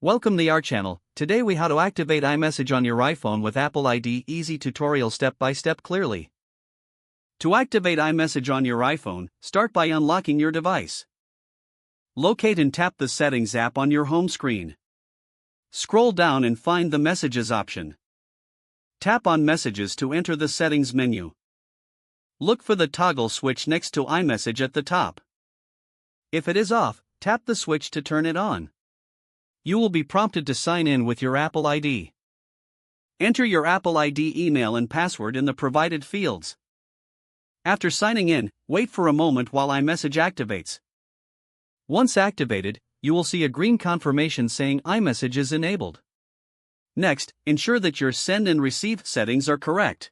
Welcome to our channel. Today we how to activate iMessage on your iPhone with Apple ID. Easy tutorial step by step clearly. To activate iMessage on your iPhone, start by unlocking your device. Locate and tap the Settings app on your home screen. Scroll down and find the Messages option. Tap on Messages to enter the Settings menu. Look for the toggle switch next to iMessage at the top. If it is off, tap the switch to turn it on. You will be prompted to sign in with your Apple ID. Enter your Apple ID email and password in the provided fields. After signing in, wait for a moment while iMessage activates. Once activated, you will see a green confirmation saying iMessage is enabled. Next, ensure that your send and receive settings are correct.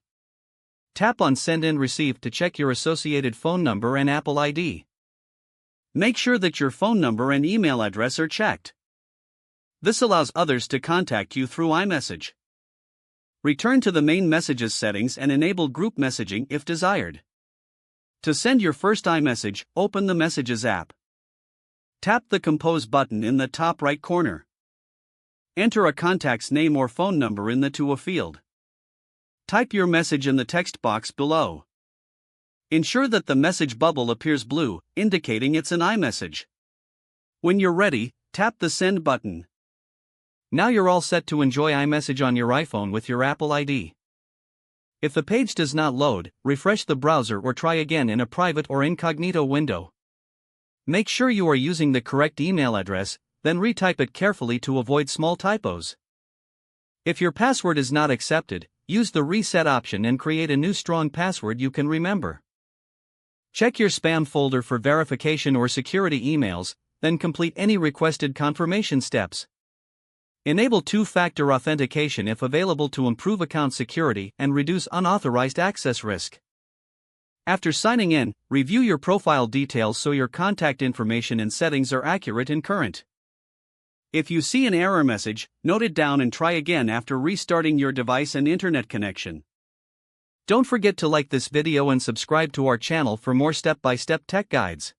Tap on Send and Receive to check your associated phone number and Apple ID. Make sure that your phone number and email address are checked. This allows others to contact you through iMessage. Return to the main messages settings and enable group messaging if desired. To send your first iMessage, open the Messages app. Tap the Compose button in the top right corner. Enter a contact's name or phone number in the To A field. Type your message in the text box below. Ensure that the message bubble appears blue, indicating it's an iMessage. When you're ready, tap the Send button. Now you're all set to enjoy iMessage on your iPhone with your Apple ID. If the page does not load, refresh the browser or try again in a private or incognito window. Make sure you are using the correct email address, then retype it carefully to avoid small typos. If your password is not accepted, use the reset option and create a new strong password you can remember. Check your spam folder for verification or security emails, then complete any requested confirmation steps. Enable two-factor authentication if available to improve account security and reduce unauthorized access risk. After signing in, review your profile details so your contact information and settings are accurate and current. If you see an error message, note it down and try again after restarting your device and internet connection. Don't forget to like this video and subscribe to our channel for more step-by-step tech guides.